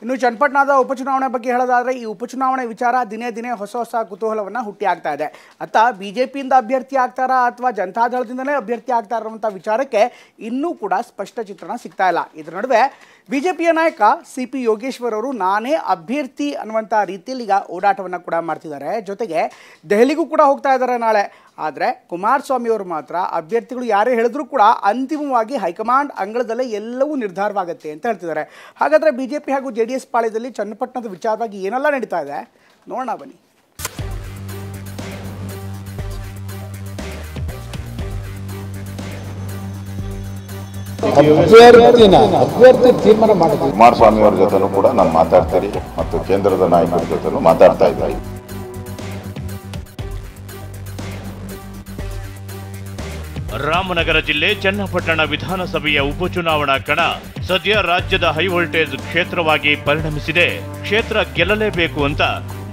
ಇನ್ನು ಚನ್ನಪಟ್ಟಣದ ಉಪಚುನಾವಣೆ ಬಗ್ಗೆ ಹೇಳೋದಾದರೆ ಈ ಉಪಚುನಾವಣೆ ವಿಚಾರ ದಿನೇ ದಿನೇ ಹೊಸ ಹುಟ್ಟುಹಾಕುವನ್ನು ಹುಟ್ಟಿ ಆಗ್ತಾ ಇದೆ. ಅತ್ತ ಬಿಜೆಪಿಯಿಂದ ಅಭ್ಯರ್ಥಿ ಆಗ್ತಾರಾ ಅಥವಾ ಜನತಾದಳದಿಂದಲೇ ಅಭ್ಯರ್ಥಿ ಆಗ್ತಾರ ಅನ್ನುವಂಥ ವಿಚಾರಕ್ಕೆ ಇನ್ನೂ ಕೂಡ ಸ್ಪಷ್ಟ ಚಿತ್ರಣ ಸಿಗ್ತಾ ಇಲ್ಲ. ಇದರ ನಡುವೆ ಬಿಜೆಪಿಯ ನಾಯಕ ಸಿ.ಪಿ. ಯೋಗೇಶ್ವರ್ ಅವರು ನಾನೇ ಅಭ್ಯರ್ಥಿ ಅನ್ನುವಂಥ ರೀತಿಯಲ್ಲಿ ಈಗ ಓಡಾಟವನ್ನು ಕೂಡ ಮಾಡ್ತಿದ್ದಾರೆ. ಜೊತೆಗೆ ದೆಹಲಿಗೂ ಕೂಡ ಹೋಗ್ತಾ ಇದ್ದಾರೆ ನಾಳೆ. ಆದರೆ ಕುಮಾರಸ್ವಾಮಿ ಅವರು ಮಾತ್ರ ಅಭ್ಯರ್ಥಿಗಳು ಯಾರೇ ಹೇಳಿದ್ರು ಕೂಡ ಅಂತಿಮವಾಗಿ ಹೈಕಮಾಂಡ್ ಅಂಗಳದಲ್ಲೇ ಎಲ್ಲವೂ ನಿರ್ಧಾರವಾಗುತ್ತೆ ಅಂತ ಹೇಳ್ತಿದ್ದಾರೆ. ಹಾಗಾದರೆ ಬಿಜೆಪಿ ಹಾಗೂ JDS ಪಾಳ್ಯದಲ್ಲಿ ಚನ್ನಪಟ್ಟಣದ ವಿಚಾರವಾಗಿ ಏನೆಲ್ಲ ನಡೀತಾ ಇದೆ ನೋಡೋಣ ಬನ್ನಿ. ಅಭ್ಯರ್ಥಿ ತೀರ್ಮಾನ ಮಾಡಿದ್ವಿ. ಕುಮಾರಸ್ವಾಮಿ ಅವರ ಜೊತೆನೂ ಕೂಡ ನಾನು ಮಾತಾಡ್ತೀನಿ ಮತ್ತು ಕೇಂದ್ರದ ನಾಯಕರ ಜೊತೆನೂ ಮಾತಾಡ್ತಾ ಇದ್ದಾರೆ. ರಾಮನಗರ ಜಿಲ್ಲೆ ಚನ್ನಪಟ್ಟಣ ವಿಧಾನಸಭೆಯ ಉಪಚುನಾವಣಾ ಕಣ ಸದ್ಯ ರಾಜ್ಯದ ಹೈವೋಲ್ಟೇಜ್ ಕ್ಷೇತ್ರವಾಗಿ ಪರಿಣಮಿಸಿದೆ. ಕ್ಷೇತ್ರ ಗೆಲ್ಲಲೇಬೇಕು ಅಂತ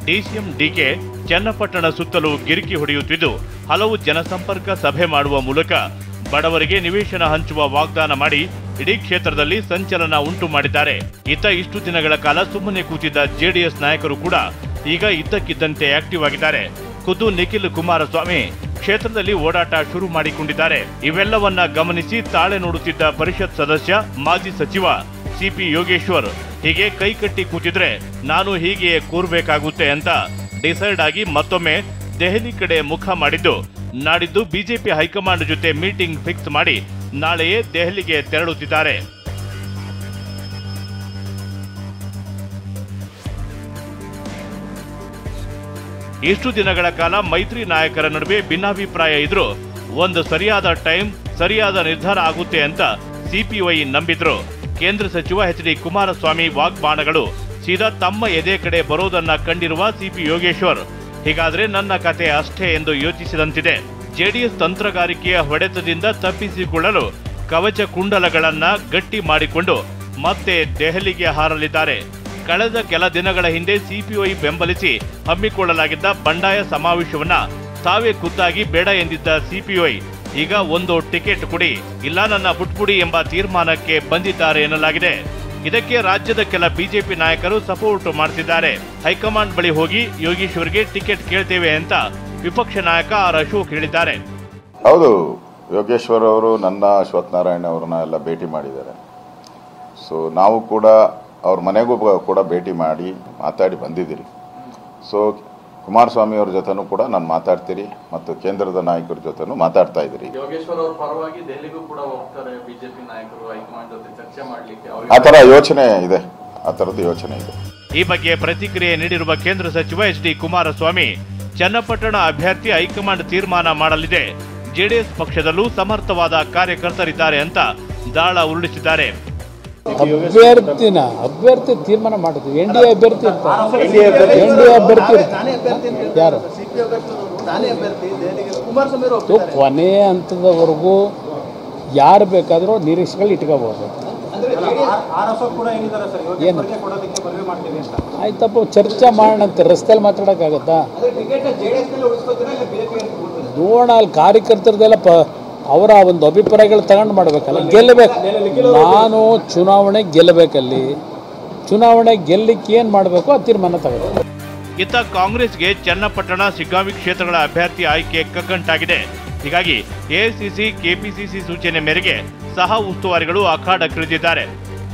ಡಿಸಿಎಂ ಡಿಕೆ ಚನ್ನಪಟ್ಟಣ ಸುತ್ತಲೂ ಗಿರಿಕಿ ಹೊಡೆಯುತ್ತಿದ್ದು ಹಲವು ಜನಸಂಪರ್ಕ ಸಭೆ ಮಾಡುವ ಮೂಲಕ ಬಡವರಿಗೆ ನಿವೇಶನ ಹಂಚುವ ವಾಗ್ದಾನ ಮಾಡಿ ಇಡೀ ಕ್ಷೇತ್ರದಲ್ಲಿ ಸಂಚಲನ ಉಂಟು ಮಾಡಿದ್ದಾರೆ. ಇಷ್ಟು ದಿನಗಳ ಕಾಲ ಸುಮ್ಮನೆ ಕೂತಿದ್ದ JDS ನಾಯಕರು ಕೂಡ ಈಗ ಇದ್ದಕ್ಕಿದ್ದಂತೆ ಆಕ್ಟಿವ್ ಆಗಿದ್ದಾರೆ. ಖುದ್ದು ನಿಖಿಲ್ ಕುಮಾರಸ್ವಾಮಿ ಕ್ಷೇತ್ರದಲ್ಲಿ ಓಡಾಟ ಶುರು ಮಾಡಿಕೊಂಡಿದ್ದಾರೆ. ಇವೆಲ್ಲವನ್ನ ಗಮನಿಸಿ ತಾಳೆ ನೋಡುತ್ತಿದ್ದ ಪರಿಷತ್ ಸದಸ್ಯ ಮಾಜಿ ಸಚಿವ ಸಿ.ಪಿ. ಯೋಗೇಶ್ವರ್ ಹೀಗೆ ಕೈಕಟ್ಟಿ ಕೂತಿದ್ರೆ ನಾನು ಹೀಗೆಯೇ ಕೂರ್ಬೇಕಾಗುತ್ತೆ ಅಂತ ಡಿಸೈಡ್ ಆಗಿ ಮತ್ತೊಮ್ಮೆ ದೆಹಲಿ ಕಡೆ ಮುಖ ಮಾಡಿದ್ದು ನಾಡಿದ್ದು ಬಿಜೆಪಿ ಹೈಕಮಾಂಡ್ ಜೊತೆ ಮೀಟಿಂಗ್ ಫಿಕ್ಸ್ ಮಾಡಿ ನಾಳೆಯೇ ದೆಹಲಿಗೆ ತೆರಳುತ್ತಿದ್ದಾರೆ. ಇಷ್ಟು ದಿನಗಳ ಕಾಲ ಮೈತ್ರಿ ನಾಯಕರ ನಡುವೆ ಭಿನ್ನಾಭಿಪ್ರಾಯ ಇದ್ರೂ ಒಂದು ಸರಿಯಾದ ಟೈಮ್ ಸರಿಯಾದ ನಿರ್ಧಾರ ಆಗುತ್ತೆ ಅಂತ ಸಿಪಿವೈ ನಂಬಿದ್ರು. ಕೇಂದ್ರ ಸಚಿವ ಎಚ್.ಡಿ. ಕುಮಾರಸ್ವಾಮಿ ವಾಗ್ಬಾಣಗಳು ಸೀದಾ ತಮ್ಮ ಎದೆ ಕಡೆ ಬರೋದನ್ನ ಕಂಡಿರುವ ಸಿ.ಪಿ. ಯೋಗೇಶ್ವರ್ ಹೀಗಾದ್ರೆ ನನ್ನ ಕತೆ ಅಷ್ಟೇ ಎಂದು ಯೋಚಿಸಿದಂತಿದೆ. ಜೆಡಿಎಸ್ ತಂತ್ರಗಾರಿಕೆಯ ಹೊಡೆತದಿಂದ ತಪ್ಪಿಸಿಕೊಳ್ಳಲು ಕವಚ ಕುಂಡಲಗಳನ್ನ ಗಟ್ಟಿ ಮಾಡಿಕೊಂಡು ಮತ್ತೆ ದೆಹಲಿಗೆ ಹಾರಲಿದ್ದಾರೆ. ಕಳೆದ ಕೆಲ ದಿನಗಳ ಹಿಂದೆ ಸಿಪಿಐ ಬೆಂಬಲಿಸಿ ಹಮ್ಮಿಕೊಳ್ಳಲಾಗಿದ್ದ ಬಂಡಾಯ ಸಮಾವೇಶವನ್ನ ತಾವೇ ಖುದ್ದಾಗಿ ಬೇಡ ಎಂದಿದ್ದ ಸಿಪಿಐ ಈಗ ಒಂದು ಟಿಕೆಟ್ ಕೊಡಿ ಇಲ್ಲ ನನ್ನ ಬುಟ್ಬುಡಿ ಎಂಬ ತೀರ್ಮಾನಕ್ಕೆ ಬಂದಿದ್ದಾರೆ ಎನ್ನಲಾಗಿದೆ. ಇದಕ್ಕೆ ರಾಜ್ಯದ ಕೆಲ ಬಿಜೆಪಿ ನಾಯಕರು ಸಪೋರ್ಟ್ ಮಾಡ್ತಿದ್ದಾರೆ. ಹೈಕಮಾಂಡ್ ಬಳಿ ಹೋಗಿ ಯೋಗೇಶ್ವರ್ಗೆ ಟಿಕೆಟ್ ಕೇಳ್ತೇವೆ ಅಂತ ವಿಪಕ್ಷ ನಾಯಕ ಆರ್ ಅಶೋಕ್ ಹೇಳಿದ್ದಾರೆ. ಹೌದು, ಯೋಗೇಶ್ವರ್ ಅವರು ನನ್ನ ಅಶ್ವಥ್ ನಾರಾಯಣ ಅವರನ್ನ ಎಲ್ಲ ಭೇಟಿ ಮಾಡಿದ್ದಾರೆ. ಸೊ ನಾವು ಕೂಡ ಅವ್ರ ಮನೆಗೂ ಕೂಡ ಭೇಟಿ ಮಾಡಿ ಮಾತಾಡಿ ಬಂದಿದ್ದೀರಿ. ಸೊ ಕುಮಾರಸ್ವಾಮಿ ಅವ್ರ ಜೊತೆನೂ ಕೂಡ ನಾನು ಮಾತಾಡ್ತೀರಿ ಮತ್ತು ಕೇಂದ್ರದ ನಾಯಕರ ಜೊತೆನೂ ಮಾತಾಡ್ತಾ ಇದ್ದೀರಿ. ಯೋಗೇಶ್ವರ್ ಅವರ ಪರವಾಗಿ ದೆಹಲಿಗೂ ಕೂಡ ಹೋಗ್ತಾರೆ ಬಿಜೆಪಿ ನಾಯಕರು ಹೈಕಮಾಂಡ್ ಜೊತೆ ಚರ್ಚೆ ಮಾಡಲಿಕ್ಕೆ. ಆ ಥರ ಯೋಚನೆ ಇದೆ, ಆ ಥರದ ಯೋಚನೆ ಇದೆ. ಈ ಬಗ್ಗೆ ಪ್ರತಿಕ್ರಿಯೆ ನೀಡಿರುವ ಕೇಂದ್ರ ಸಚಿವ ಎಚ್.ಡಿ. ಕುಮಾರಸ್ವಾಮಿ ಚನ್ನಪಟ್ಟಣ ಅಭ್ಯರ್ಥಿ ಹೈಕಮಾಂಡ್ ತೀರ್ಮಾನ ಮಾಡಲಿದೆ. ಜೆಡಿಎಸ್ ಪಕ್ಷದಲ್ಲೂ ಸಮರ್ಥವಾದ ಕಾರ್ಯಕರ್ತರಿದ್ದಾರೆ ಅಂತ ದಾಳ ಉರುಳಿಸಿದ್ದಾರೆ. ಅಭ್ಯರ್ಥಿ ತೀರ್ಮಾನ ಮಾಡಿದ್ವಿ. NDA ಅಭ್ಯರ್ಥಿ ಯಾರು ಕೊನೆಯ ಹಂತದವರೆಗೂ ಯಾರು ಬೇಕಾದರೂ ನಿರೀಕ್ಷೆಗಳು ಇಟ್ಕೋಬಹುದು. ಏನು ಆಯ್ತಪ್ಪ, ಚರ್ಚೆ ಮಾಡೋಣಂತೆ. ರಸ್ತೆಯಲ್ಲಿ ಮಾತಾಡೋಕ್ಕಾಗತ್ತಾ? ನೋಡ, ಅಲ್ಲಿ ಕಾರ್ಯಕರ್ತರದೆಲ್ಲ ಅವರ ಒಂದು ಅಭಿಪ್ರಾಯಗಳು ತಗೊಂಡು ಮಾಡಬೇಕಲ್ಲ. ಗೆಲ್ಲಬೇಕು. ನಾನು ಚುನಾವಣೆ ಗೆಲ್ಲಬೇಕಲ್ಲಿ. ಚುನಾವಣೆ ಗೆಲ್ಲಕ್ಕೆ ಏನು ಮಾಡಬೇಕು ಆ ತೀರ್ಮಾನ ತಗೋಬೇಕು. ಇತ್ತ ಕಾಂಗ್ರೆಸ್ಗೆ ಚನ್ನಪಟ್ಟಣ ಶಿಗ್ಗಾಂವಿ ಕ್ಷೇತ್ರಗಳ ಅಭ್ಯರ್ಥಿ ಆಯ್ಕೆ ಕಗ್ಗಂಟಾಗಿದೆ. ಹೀಗಾಗಿ ಎಐಸಿಸಿ ಕೆಪಿಸಿಸಿ ಸೂಚನೆ ಮೇರೆಗೆ ಸಹ ಉಸ್ತುವಾರಿಗಳು ಅಖಾಡಕ್ಕಿಳಿದಿದ್ದಾರೆ.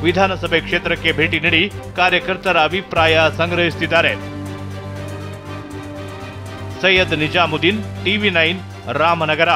ವಿಧಾನಸಭೆ ಕ್ಷೇತ್ರಕ್ಕೆ ಭೇಟಿ ನೀಡಿ ಕಾರ್ಯಕರ್ತರ ಅಭಿಪ್ರಾಯ ಸಂಗ್ರಹಿಸುತ್ತಿದ್ದಾರೆ. ಸೈಯದ್ ನಿಜಾಮುದ್ದೀನ್, TV9, ರಾಮನಗರ.